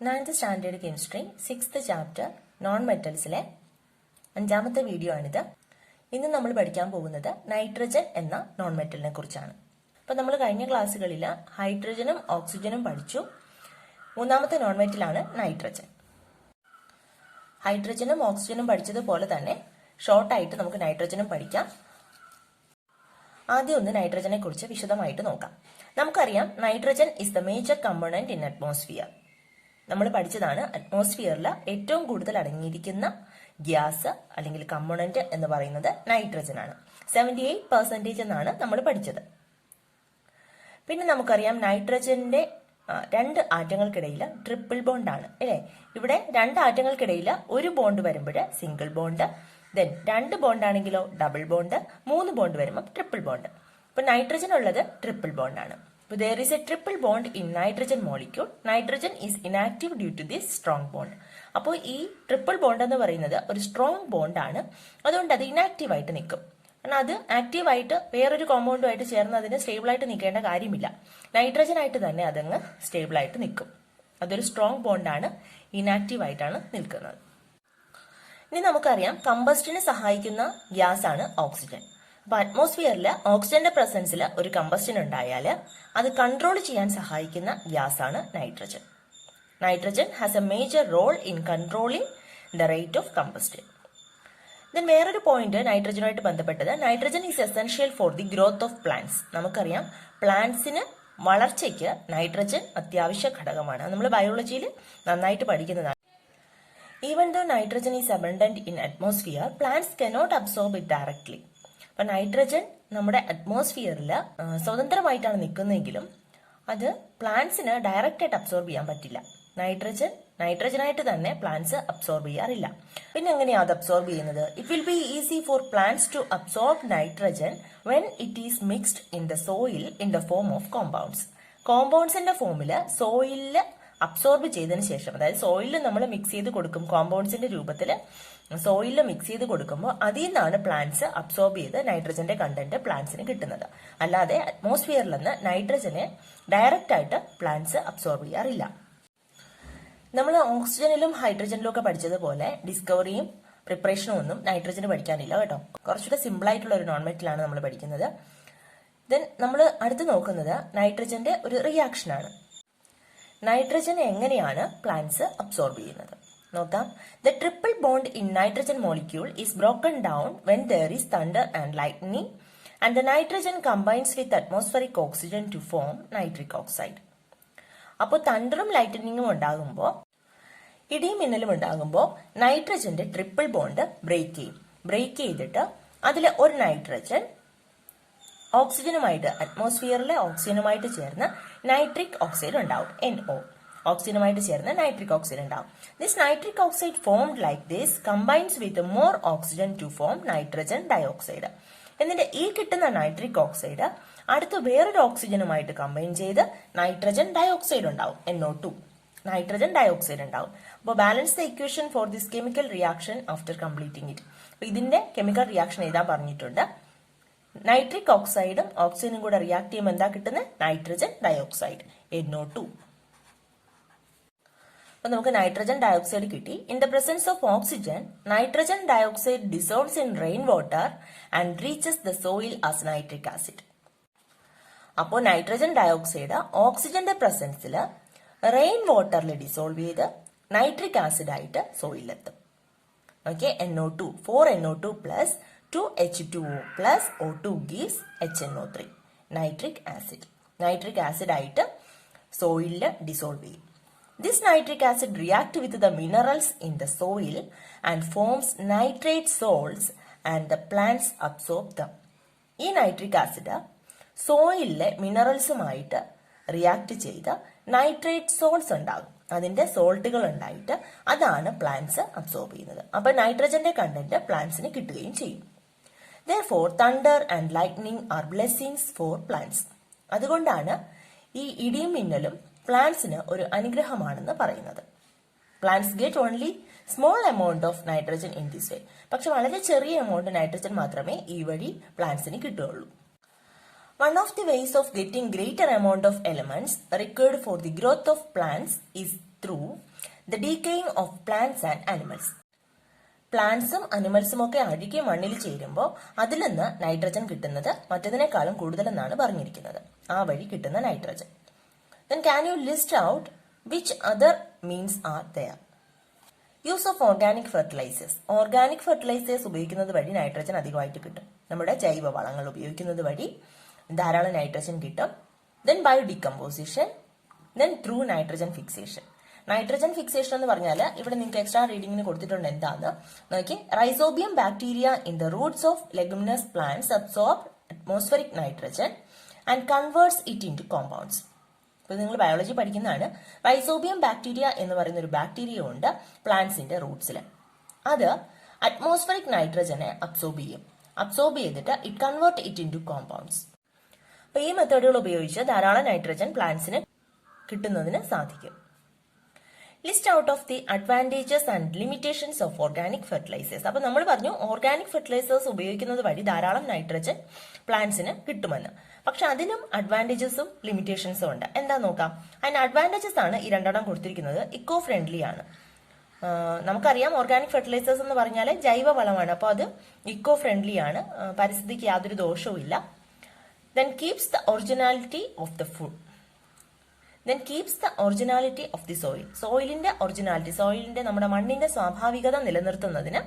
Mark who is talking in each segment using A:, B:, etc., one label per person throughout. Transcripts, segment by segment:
A: 9th standard chemistry 6th chapter non മെറ്റൽസിലെ 5ാമത്തെ video ആണിത്. ഇന്ന് നമ്മൾ പഠിക്കാൻ പോകുന്നത് നൈട്രജൻ എന്ന നോൺ മെറ്റലിനെ കുറിച്ചാണ്. അപ്പോൾ നമ്മൾ കഴിഞ്ഞ ക്ലാസ്സുകളിൽ ഹൈഡ്രജനും ഓക്സിജനും പഠിച്ചു. 3ാമത്തെ നോൺ മെറ്റലാണ് നൈട്രജൻ. ഹൈഡ്രജനും ഓക്സിജനും പഠിച്ചതുപോലെ തന്നെ ഷോർട്ടായിട്ട് നമുക്ക് നൈട്രജനും പഠിക്കാം. ആദ്യം ഒന്ന് നൈട്രജനെ കുറിച്ച് വിശദമായിട്ട് നോക്കാം. നമുക്കറിയാം nitrogen is the major component in atmosphere. നമ്മൾ പഠിച്ചതാണ് അറ്റ്മോസ്ഫിയറിൽ ഏറ്റവും കൂടുതൽ അടങ്ങിയിരിക്കുന്ന ഗ്യാസ് അല്ലെങ്കിൽ കമ്പോണന്റ് എന്ന് പറയുന്നത് നൈട്രജൻ ആണ്. 78% എന്നാണ് നമ്മൾ പഠിച്ചത്. പിന്നെ നമുക്കറിയാം നൈട്രജന്റെ രണ്ട് ആറ്റങ്ങൾക്കിടയിൽ ട്രിപ്പിൾ ബോണ്ട് ആണ് അല്ലേ. ഇവിടെ രണ്ട് ആറ്റങ്ങൾക്കിടയിൽ ഒരു ബോണ്ട് വരുമ്പോൾ സിംഗിൾ ബോണ്ട്, ദെൻ രണ്ട് ബോണ്ട് ആണെങ്കിലോ ഡബിൾ ബോണ്ട്, 3 ബോണ്ട് വരുമ്പോൾ ട്രിപ്പിൾ ബോണ്ട്. ഇപ്പൊ നൈട്രജൻ ഉള്ളത് ട്രിപ്പിൾ ബോണ്ട് ആണ്. There is a triple bond in nitrogen molecule. Nitrogen is inactive due to this strong bond. അപ്പോൾ ഈ ട്രിപ്പിൾ ബോണ്ട് എന്ന് പറയുന്നത് ഒരു സ്ട്രോങ് ബോണ്ട് ആണ്, അതുകൊണ്ട് അത് ഇനാക്റ്റീവ് ആയിട്ട് നിൽക്കും. കാരണം അത് ആക്റ്റീവായിട്ട് വേറൊരു കോമ്പൗണ്ടുമായിട്ട് ചേർന്ന് അതിന് സ്റ്റേബിൾ ആയിട്ട് നിൽക്കേണ്ട കാര്യമില്ല. നൈട്രജൻ ആയിട്ട് തന്നെ അതങ്ങ് സ്റ്റേബിൾ ആയിട്ട് നിൽക്കും. അതൊരു സ്ട്രോങ് ബോണ്ടാണ്, ഇനാക്റ്റീവ് ആയിട്ടാണ് നിൽക്കുന്നത്. ഇനി നമുക്കറിയാം കമ്പസ്റ്റിന് സഹായിക്കുന്ന ഗ്യാസ് ആണ് ഓക്സിജൻ. അപ്പൊ അറ്റ്മോസ്ഫിയറിൽ ഓക്സിജന്റെ പ്രസൻസിൽ ഒരു കമ്പസ്റ്റൻ ഉണ്ടായാൽ അത് കൺട്രോൾ ചെയ്യാൻ സഹായിക്കുന്ന ഗ്യാസ് ആണ് nitrogen. Nitrogen has a major role in controlling the rate of combustion. Then വേറൊരു പോയിന്റ് നൈട്രജനുമായിട്ട് ബന്ധപ്പെട്ടത്, nitrogen is essential for the growth of plants. നമുക്കറിയാം പ്ലാന്റ്സിന് വളർച്ചയ്ക്ക് നൈട്രജൻ അത്യാവശ്യ ഘടകമാണ്. നമ്മൾ ബയോളജിയിൽ നന്നായിട്ട് പഠിക്കുന്നതാണ്. Even though nitrogen is abundant in atmosphere, plants cannot absorb it directly. അപ്പൊ നൈട്രജൻ നമ്മുടെ അറ്റ്മോസ്ഫിയറിൽ സ്വതന്ത്രമായിട്ടാണ് നിൽക്കുന്നതെങ്കിലും അത് പ്ലാന്റ്സിന് ഡയറക്റ്റ് ആയിട്ട് അബ്സോർബ് ചെയ്യാൻ പറ്റില്ല. നൈട്രജനായിട്ട് തന്നെ പ്ലാന്റ്സ് അബ്സോർബ് ചെയ്യാറില്ല. പിന്നെ എങ്ങനെയാണ് അത് അബ്സോർബ് ചെയ്യുന്നത്? It will be easy for plants to absorb nitrogen when it is mixed in the soil in the form of compounds. കോമ്പൗണ്ട്സിന്റെ ഫോമില് സോയിലിൽ അബ്സോർബ് ചെയ്തതിന് ശേഷം, അതായത് സോയിലിൽ നമ്മൾ മിക്സ് ചെയ്ത് കൊടുക്കും, കോമ്പൗണ്ട്സിന്റെ രൂപത്തിൽ സോയിലിൽ മിക്സ് ചെയ്ത് കൊടുക്കുമ്പോൾ അതിൽ നിന്നാണ് പ്ലാന്റ്സ് അബ്സോർബ് ചെയ്ത് നൈട്രജന്റെ കണ്ടന്റ് പ്ലാന്റ്സിന് കിട്ടുന്നത്. അല്ലാതെ അറ്റ്മോസ്ഫിയറിൽ നിന്ന് നൈട്രജനെ ഡയറക്റ്റ് ആയിട്ട് പ്ലാന്റ്സ് അബ്സോർബ് ചെയ്യാറില്ല. നമ്മൾ ഓക്സിജനിലും ഹൈഡ്രജനിലും ഒക്കെ പഠിച്ചതുപോലെ ഡിസ്കവറിയും പ്രിപ്പറേഷനും ഒന്നും നൈട്രജന് പഠിക്കാനില്ല കേട്ടോ. കുറച്ചുകൂടെ സിമ്പിൾ ആയിട്ടുള്ള ഒരു നോൺ മെറ്റലാണ് നമ്മൾ പഠിക്കുന്നത്. ദെൻ നമ്മൾ അടുത്ത് നോക്കുന്നത് നൈട്രജന്റെ ഒരു റിയാക്ഷൻ ആണ്. നൈട്രജൻ എങ്ങനെയാണ് പ്ലാന്റ്സ് അബ്സോർബ് ചെയ്യുന്നത് നോക്കാം. The triple bond in nitrogen molecule is broken down when there is thunder and lightning and the nitrogen combines with atmospheric oxygen to form nitric oxide. അപ്പോൾ തണ്ടറും ലൈറ്റനിങ്ങും ഉണ്ടാകുമ്പോൾ, ഇടിയും മിന്നലും ഉണ്ടാകുമ്പോൾ നൈട്രജന്റെ ട്രിപ്പിൾ ബോണ്ട് ബ്രേക്ക് ചെയ്യും. ബ്രേക്ക് ചെയ്തിട്ട് അതിൽ ഒരു നൈട്രജൻ ഓക്സിജനുമായിട്ട്, അറ്റ്മോസ്ഫിയറിലെ ഓക്സിജനുമായിട്ട് ചേർന്ന് നൈട്രിക് ഓക്സൈഡ് ഉണ്ടാവും, NO. ഓക്സിജനുമായിട്ട് ചേർന്ന് നൈട്രിക് ഓക്സൈഡ് ഉണ്ടാവും. This nitric oxide formed like this combines with more oxygen to form nitrogen dioxide. എന്നിട്ട് ഈ കിട്ടുന്ന നൈട്രിക് ഓക്സൈഡ് അടുത്ത് വേറൊരു ഓക്സിജനുമായിട്ട് കമ്പൈൻ ചെയ്ത് നൈട്രജൻ ഡയോക്സൈഡ് ഉണ്ടാവും, NO2. നൈട്രജൻ ഡയോക്സൈഡ് ഉണ്ടാവും. അപ്പോൾ balance the equation for this chemical reaction after completing it. അപ്പൊ ഇതിന്റെ കെമിക്കൽ റിയാക്ഷൻ എഴുതാൻ പറഞ്ഞിട്ടുണ്ട്. നൈട്രിക് ഓക്സൈഡും ഓക്സിജനും കൂടെ റിയാക്ട് ചെയ്യുമ്പോൾ എന്താ കിട്ടുന്നത്? Nitrogen dioxide, NO2. അപ്പൊ നമുക്ക് നൈട്രജൻ ഡയോക്സൈഡ് കിട്ടി. In the presence of oxygen nitrogen dioxide dissolves in rain water and reaches the soil as nitric acid. അപ്പോൾ നൈട്രജൻ ഡയോക്സൈഡ് ഓക്സിജന്റെ പ്രസൻസിൽ റെയിൻ വാട്ടറിൽ ഡിസോൾവ് ചെയ്ത് നൈട്രിക് ആസിഡ് ആയിട്ട് സോയിലെത്തും. Okay, NO2, 4NO2 plus 2H2O plus O2 gives HNO3, nitric acid. Nitric acid ആയിട്ട് സോയിലിൽ dissolve ചെയ്യും. This nitric acid react with the minerals in the soil and forms nitrate salts and the plants absorb dum. ഈ nitric acid സോയിലിലെ മിനറൽസുമായിട്ട് react ചെയ്ത് nitrate salts ഉണ്ടാകും, അതിന്റെ സോൾട്ടുകൾ ഉണ്ടായിട്ട് അതാണ് പ്ലാന്റ്സ് അബ്സോർബ് ചെയ്യുന്നത്. അപ്പൊ നൈട്രജന്റെ കണ്ടന്റ് പ്ലാന്റ്സിന് കിട്ടുകയും ചെയ്യും. Therefore, thunder and lightning are blessings for plants. അതുകൊണ്ടാണ് ഈ ഇടിയും മിന്നലും പ്ലാന്റ്സിന് ഒരു അനുഗ്രഹമാണെന്ന് പറയുന്നത്. Plants get only small amount of nitrogen in this way. പക്ഷെ വളരെ ചെറിയ എമൗണ്ട് നൈട്രജൻ മാത്രമേ ഈ വഴി പ്ലാന്റ്സിന് കിട്ടുകയുള്ളൂ. One of the ways of getting greater amount of elements required for the growth of plants is through the decaying of plants and animals. പ്ലാന്റ്സും അനിമൽസും ഒക്കെ അഴുകി മണ്ണിൽ ചേരുമ്പോൾ അതിൽ നിന്ന് നൈട്രജൻ കിട്ടുന്നത് മറ്റതിനേക്കാളും കൂടുതലെന്നാണ് പറഞ്ഞിരിക്കുന്നത്, ആ വഴി കിട്ടുന്ന nitrogen. Then can you list out which other means are there? Use of organic fertilizers. Organic fertilizers ഉപയോഗിക്കുന്നത് വഴി നൈട്രജൻ അധികമായിട്ട് കിട്ടും. നമ്മുടെ ജൈവ വളങ്ങൾ ഉപയോഗിക്കുന്നത് വഴി ധാരാളം നൈട്രജൻ കിട്ടും. Then bye decomposition, then through nitrogen fixation. Nitrogen fixation എന്ന് പറഞ്ഞാൽ ഇവിടെ നിങ്ങൾക്ക് എക്സ്ട്രാ റീഡിങ്ങിന് കൊടുത്തിട്ടുണ്ട് എന്താന്ന് നോക്കി. Rhizobium bacteria in the Roots of leguminous plants absorb atmospheric nitrogen and converts it into compounds. ഇപ്പൊ നിങ്ങൾ ബയോളജി പഠിക്കുന്നതാണ്. റൈസോബിയം ബാക്ടീരിയ എന്ന് പറയുന്ന ഒരു ബാക്ടീരിയ ഉണ്ട് പ്ലാന്റ്സിന്റെ റൂട്ട്സിൽ. അത് അറ്റ്മോസ്ഫറിക് നൈട്രജനെ അബ്സോർബ് ചെയ്യും. അബ്സോർബ് ചെയ്തിട്ട് it convert it into compounds. അപ്പൊ ഈ മെത്തേഡുകൾ ഉപയോഗിച്ച് ധാരാളം നൈട്രജൻ പ്ലാന്റ്സിന് കിട്ടുന്നതിന് സാധിക്കും. List out of the advantages and limitations of organic fertilizers. അപ്പൊ നമ്മൾ പറഞ്ഞു ഓർഗാനിക് ഫെർട്ടിലൈസേഴ്സ് ഉപയോഗിക്കുന്നത് വഴി ധാരാളം നൈട്രജൻ പ്ലാന്റ്സിന് കിട്ടുമെന്ന്. പക്ഷെ അതിനും അഡ്വാൻറ്റേജസും ലിമിറ്റേഷൻസും ഉണ്ട്. എന്താ നോക്കാം. അതിന് അഡ്വാൻറ്റേജസ് ആണ് ഈ രണ്ടെണ്ണം കൊടുത്തിരിക്കുന്നത്. ഇക്കോ ഫ്രണ്ട്ലി ആണ്. നമുക്കറിയാം ഓർഗാനിക് ഫെർട്ടിലൈസേഴ്സ് എന്ന് പറഞ്ഞാൽ ജൈവ വളമാണ്. അപ്പോൾ അത് ഇക്കോ ഫ്രണ്ട്ലി ആണ്, പരിസ്ഥിതിക്ക് യാതൊരു ദോഷവും ഇല്ല. Then keeps the originality of the food. Then keeps the originality of the soil. സോയിലിന്റെ ഒറിജിനാലിറ്റി, സോയിലിന്റെ നമ്മുടെ മണ്ണിന്റെ സ്വാഭാവികത നിലനിർത്തുന്നതിന്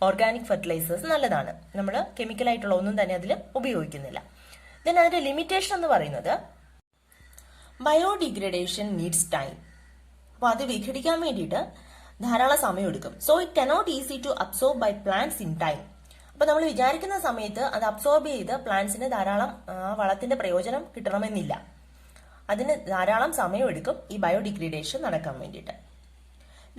A: ഓർഗാനിക് ഫെർട്ടിലൈസേഴ്സ് നല്ലതാണ്. നമ്മൾ കെമിക്കലായിട്ടുള്ള ഒന്നും തന്നെ അതിൽ ഉപയോഗിക്കുന്നില്ല. ദെൻ അതിന്റെ ലിമിറ്റേഷൻ എന്ന് പറയുന്നത് ബയോഡിഗ്രഡേഷൻ നീഡ്സ് ടൈം. അപ്പൊ അത് വിഘടിക്കാൻ വേണ്ടിയിട്ട് ധാരാളം സമയം എടുക്കും. So it cannot easy to absorb by plants in time. അപ്പൊ നമ്മൾ വിചാരിക്കുന്ന സമയത്ത് അത് അബ്സോർബ് ചെയ്ത് പ്ലാന്റ്സിന് ധാരാളം വളത്തിന്റെ പ്രയോജനം കിട്ടണമെന്നില്ല. അതിന് ധാരാളം സമയമെടുക്കും ഈ ബയോഡിഗ്രഡേഷൻ നടക്കാൻ വേണ്ടിയിട്ട്.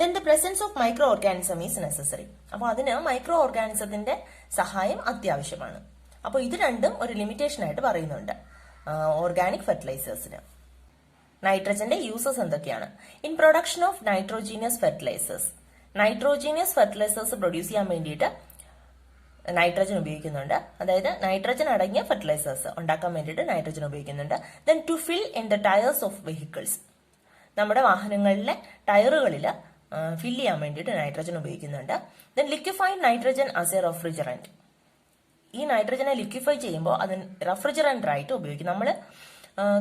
A: Then the presence of micro organism is necessary. അപ്പോൾ അതിന് മൈക്രോ ഓർഗാനിസത്തിന്റെ സഹായം അത്യാവശ്യമാണ്. അപ്പോൾ ഇത് രണ്ടും ഒരു ലിമിറ്റേഷൻ ആയിട്ട് പറയുന്നുണ്ട് ഓർഗാനിക് ഫെർട്ടിലൈസേഴ്സിന്. നൈട്രജന്റെ യൂസസ് എന്തൊക്കെയാണ്? In production of nitrogenous fertilizers. Nitrogenous fertilizers produce ചെയ്യാൻ വേണ്ടിയിട്ട് നൈട്രജൻ ഉപയോഗിക്കുന്നുണ്ട്. അതായത് നൈട്രജൻ അടങ്ങിയ ഫെർട്ടിലൈസേഴ്സ് ഉണ്ടാക്കാൻ വേണ്ടിയിട്ട് നൈട്രജൻ ഉപയോഗിക്കുന്നുണ്ട്. Then to fill in the tyres of vehicles. നമ്മുടെ വാഹനങ്ങളിലെ ടയറുകളിൽ ഫിൽ ചെയ്യാൻ വേണ്ടിയിട്ട് നൈട്രജൻ ഉപയോഗിക്കുന്നുണ്ട്. Then liquefied nitrogen as a refrigerant. ഈ നൈട്രജനെ ലിക്വിഫൈ ചെയ്യുമ്പോൾ അത് റെഫ്രിജറന്റ് ആയിട്ട് ഉപയോഗിക്കും. നമ്മൾ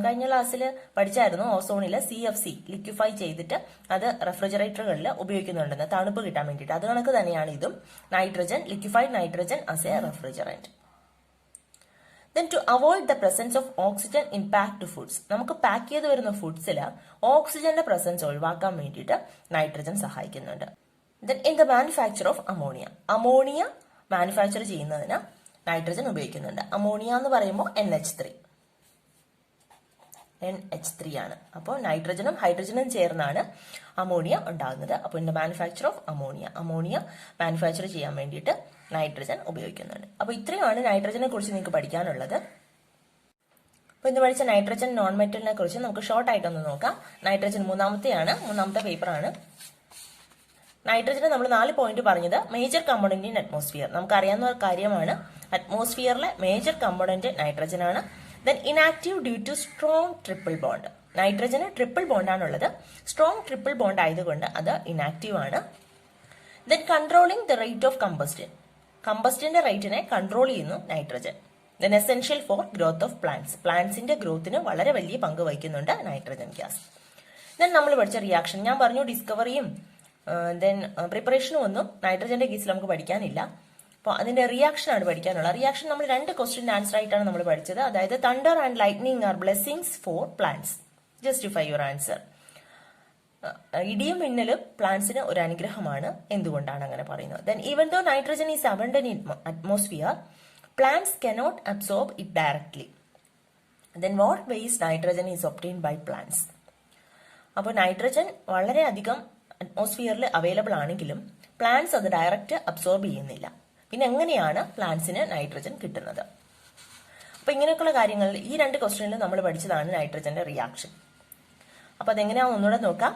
A: കഴിഞ്ഞ ക്ലാസ്സിൽ പഠിച്ചായിരുന്നു ഓസോണിൽ CFC ലിക്വിഫൈ ചെയ്തിട്ട് അത് റെഫ്രിജറേറ്ററുകളിൽ ഉപയോഗിക്കുന്നുണ്ടെന്ന്, തണുപ്പ് കിട്ടാൻ വേണ്ടിയിട്ട്. അത് കണക്ക് തന്നെയാണ് ഇതും. Nitrogen, liquefied nitrogen as a refrigerant. Then to avoid the presence of oxygen in packed foods. നമുക്ക് പാക്ക് ചെയ്ത് വരുന്ന ഫുഡ്സിൽ ഓക്സിജന്റെ പ്രസൻസ് ഒഴിവാക്കാൻ വേണ്ടിയിട്ട് നൈട്രജൻ സഹായിക്കുന്നുണ്ട്. Then in the manufacture of ammonia. Ammonia manufacture ചെയ്യുന്നതിന് നൈട്രജൻ ഉപയോഗിക്കുന്നുണ്ട്. അമോണിയ എന്ന് പറയുമ്പോൾ NH3 ആണ്. അപ്പോൾ നൈട്രജനും ഹൈഡ്രജനും ചേർന്നാണ് അമോണിയ ഉണ്ടാകുന്നത്. അപ്പോൾ in the manufacture of ammonia manufacture ചെയ്യാൻ വേണ്ടിയിട്ട് നൈട്രജൻ ഉപയോഗിക്കുന്നുണ്ട്. അപ്പോൾ ഇത്രയുമാണ് നൈട്രജനെ കുറിച്ച് നിങ്ങൾക്ക് പഠിക്കാനുള്ളത്. അപ്പോൾ ഇന്ന് പഠിച്ച നൈട്രജൻ നോൺ മെറ്റലിനെ കുറിച്ച് നമുക്ക് ഷോർട്ട് ആയിട്ടൊന്ന് നോക്കാം. നൈട്രജൻ മൂന്നാമത്തെ പേപ്പറാണ്. നൈട്രജന് നമ്മൾ 4 പോയിന്റ് പറഞ്ഞത്. Major component in atmosphere. നമുക്കറിയാവുന്ന ഒരു കാര്യമാണ്. അറ്റ്മോസ്ഫിയറിലെ മേജർ കമ്പോണന്റ് നൈട്രജൻ ആണ്. Then inactive due to strong triple bond. നൈട്രജന് ട്രിപ്പിൾ ബോണ്ടാണുള്ളത്. സ്ട്രോങ് ട്രിപ്പിൾ ബോണ്ട് ആയതുകൊണ്ട് അത് ഇനാക്റ്റീവ് ആണ്. Then controlling the rate of combustion. കമ്പസ്റ്റന്റെ റേറ്റിനെ കൺട്രോൾ ചെയ്യുന്നു nitrogen. Then essential for growth of plants. പ്ലാന്റ്സിന്റെ ഗ്രോത്തിന് വളരെ വലിയ പങ്ക് വഹിക്കുന്നുണ്ട് നൈട്രജൻ ഗ്യാസ്. ദെൻ നമ്മൾ പഠിച്ച റിയാക്ഷൻ ഞാൻ പറഞ്ഞു. ഡിസ്കവറിയും ദെൻ പ്രിപ്പറേഷനും ഒന്നും നൈട്രജന്റെ കേസിൽ നമുക്ക് പഠിക്കാനില്ല. അപ്പോൾ അതിന്റെ റിയാക്ഷൻ ആണ് പഠിക്കാനുള്ള. റിയാക്ഷൻ നമ്മൾ 2 ക്വസ്റ്റ്യന്റെ ആൻസർ ആയിട്ടാണ് നമ്മൾ പഠിച്ചത്. അതായത് thunder and lightning are blessings for plants. Justify your answer. ഇടിയും മിന്നലും പ്ലാന്റ്സിന് ഒരു അനുഗ്രഹമാണ്. എന്തുകൊണ്ടാണ് അങ്ങനെ പറയുന്നത്? Then even though nitrogen is abundant in atmosphere, plants cannot absorb it directly. Then what ways nitrogen is obtained by plants. അപ്പോൾ nitrogen വളരെയധികം അറ്റ്മോസ്ഫിയറിൽ അവൈലബിൾ ആണെങ്കിലും പ്ലാന്റ്സ് അത് ഡയറക്റ്റ് അബ്സോർബ് ചെയ്യുന്നില്ല. പിന്നെ എങ്ങനെയാണ് പ്ലാന്റ്സിന് നൈട്രജൻ കിട്ടുന്നത്? അപ്പൊ ഇങ്ങനെയൊക്കെയുള്ള കാര്യങ്ങൾ ഈ 2 ക്വസ്റ്റ്യനിൽ നമ്മൾ പഠിച്ചതാണ് നൈട്രജന്റെ റിയാക്ഷൻ. അപ്പൊ അതെങ്ങനെയാണെന്ന് ഒന്നുകൂടെ നോക്കാം.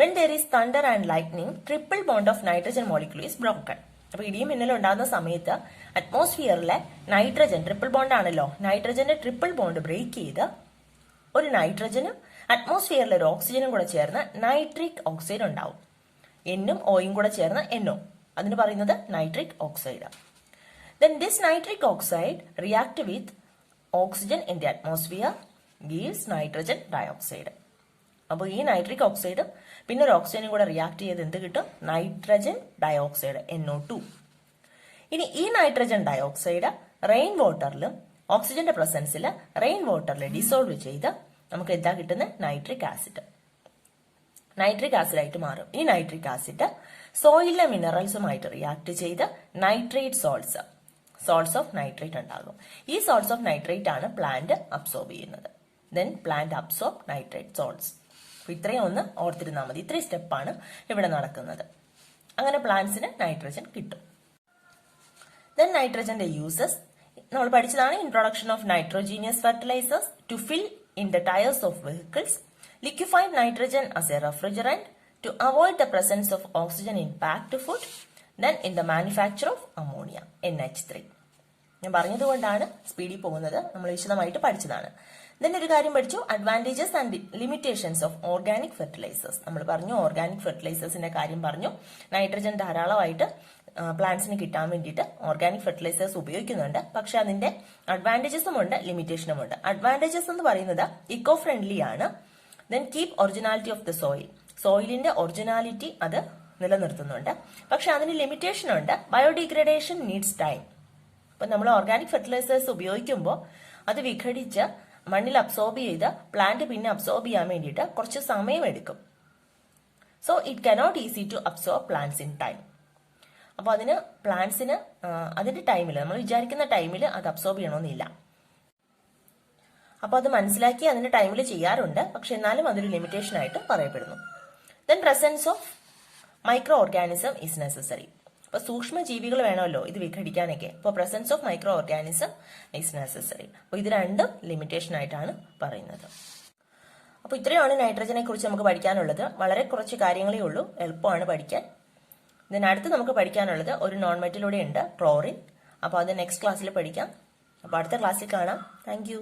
A: When there is thunder and lightning, triple bond of nitrogen molecule is broken. അപ്പൊ ഇടിയും മിന്നലും ഉണ്ടാകുന്ന സമയത്ത് അറ്റ്മോസ്ഫിയറിലെ നൈട്രജൻ ട്രിപ്പിൾ ബോണ്ട് ആണല്ലോ, നൈട്രജന്റെ ട്രിപ്പിൾ ബോണ്ട് ബ്രേക്ക് ചെയ്ത് ഒരു നൈട്രജനും അറ്റ്മോസ്ഫിയറിൽ ഒരു ഓക്സിജനും കൂടെ ചേർന്ന് നൈട്രിക് ഓക്സൈഡ് ഉണ്ടാവും. എന്നും ഓയും കൂടെ ചേർന്ന് NO, അതിന് പറയുന്നത് nitric oxide. Then this nitric oxide react with oxygen in the atmosphere gives nitrogen dioxide. അപ്പോൾ ഈ നൈട്രിക് ഓക്സൈഡും പിന്നെ ഒരു ഓക്സിജനും കൂടെ റിയാക്ട് ചെയ്ത് എന്ത് കിട്ടും? Nitrogen dioxide NO2. ഇനി ഈ നൈട്രജൻ ഡയോക്സൈഡ് റെയിൻ വാട്ടറിലും ഓക്സിജന്റെ പ്രസൻസിൽ റെയിൻ വാട്ടറിൽ ഡിസോൾവ് ചെയ്ത് നമുക്ക് എന്താ കിട്ടുന്നത്? Nitric acid. നൈട്രിക് ആസിഡ് ആയിട്ട് മാറും. ഈ നൈട്രിക് ആസിഡ് സോയിലിലെ മിനറൽസുമായിട്ട് റിയാക്ട് ചെയ്ത് നൈട്രേറ്റ് സോൾട്സ് ഓഫ് നൈട്രേറ്റ് ഉണ്ടാകും. ഈ സോൾട്സ് ഓഫ് നൈട്രേറ്റ് ആണ് പ്ലാന്റ് അബ്സോർബ് ചെയ്യുന്നത്. Then plant absorb nitrate salts. ഇത്രയും ഒന്ന് ഓർത്തിരുന്നാൽ മതി. ഇത്രയും സ്റ്റെപ്പാണ് ഇവിടെ നടക്കുന്നത്. അങ്ങനെ പ്ലാന്റ്സിന് നൈട്രജൻ കിട്ടും. ദെൻ നൈട്രജന്റെ യൂസസ് നമ്മൾ പഠിച്ചതാണ്. Introduction of nitrogenous fertilizers to fill in the tyres of vehicles, liquefied nitrogen as a refrigerant to avoid the presence of oxygen in packed food, then in the manufacture of ammonia, NH3. ഞാൻ പറഞ്ഞതുകൊണ്ടാണ് സ്പീഡിൽ പോകുന്നത്. നമ്മൾ വിശദമായിട്ട് പഠിച്ചതാണ്. Then ഒരു കാര്യം പഠിച്ചു, advantages and limitations of organic fertilizers. നമ്മൾ പറഞ്ഞു ഓർഗാനിക് ഫെർട്ടിലൈസേഴ്സിന്റെ കാര്യം പറഞ്ഞു. നൈട്രജൻ ധാരാളമായിട്ട് പ്ലാന്റ്സിന് കിട്ടാൻ വേണ്ടിയിട്ട് ഓർഗാനിക് ഫെർട്ടിലൈസേഴ്സ് ഉപയോഗിക്കുന്നുണ്ട്. പക്ഷെ അതിന്റെ അഡ്വാൻറ്റേജസും ഉണ്ട്, ലിമിറ്റേഷനും ഉണ്ട്. അഡ്വാൻറ്റേജസ് എന്ന് പറയുന്നത് ഇക്കോ ഫ്രണ്ട്ലി ആണ്. Then keep originality of the soil. സോയിലിന്റെ ഒറിജിനാലിറ്റി അത് നിലനിർത്തുന്നുണ്ട്. പക്ഷെ അതിന് ലിമിറ്റേഷൻ ഉണ്ട്. Biodegradation needs time. അപ്പൊ നമ്മൾ ഓർഗാനിക് ഫെർട്ടിലൈസേഴ്സ് ഉപയോഗിക്കുമ്പോൾ അത് വിഘടിച്ച് മണ്ണിൽ അബ്സോർബ് ചെയ്ത് പ്ലാന്റ് പിന്നെ അബ്സോർബ് ചെയ്യാൻ വേണ്ടിയിട്ട് കുറച്ച് സമയം എടുക്കും. So it cannot easy to absorb plants in time. അപ്പൊ അതിന് പ്ലാന്റ്സിന് അതിന്റെ ടൈമിൽ നമ്മൾ വിചാരിക്കുന്ന ടൈമിൽ അത് അബ്സോർബ് ചെയ്യണമെന്നില്ല. അപ്പൊ അത് മനസ്സിലാക്കി അതിന്റെ ടൈമിൽ ചെയ്യാറുണ്ട്. പക്ഷെ എന്നാലും അതൊരു ലിമിറ്റേഷൻ ആയിട്ട് പറയപ്പെടുന്നു. Then presence of micro organism is necessary. അപ്പൊ സൂക്ഷ്മ ജീവികൾ വേണമല്ലോ ഇത് വിഘടിക്കാനൊക്കെ. അപ്പോൾ presence of micro organism is necessary. അപ്പൊ ഇത് രണ്ടും ലിമിറ്റേഷൻ ആയിട്ടാണ് പറയുന്നത്. അപ്പൊ ഇത്രയാണ് നൈട്രജനെ കുറിച്ച് നമുക്ക് പഠിക്കാനുള്ളത്. വളരെ കുറച്ച് കാര്യങ്ങളേ ഉള്ളൂ, എളുപ്പമാണ് പഠിക്കാൻ. അടുത്ത് നമുക്ക് പഠിക്കാനുള്ളത് ഒരു നോൺ മെറ്റലൂടെ ഉണ്ട്, ക്ലോറിൻ. അപ്പൊ അത് നെക്സ്റ്റ് ക്ലാസ്സിൽ പഠിക്കാം. അപ്പൊ അടുത്ത ക്ലാസ്സിൽ കാണാം. താങ്ക്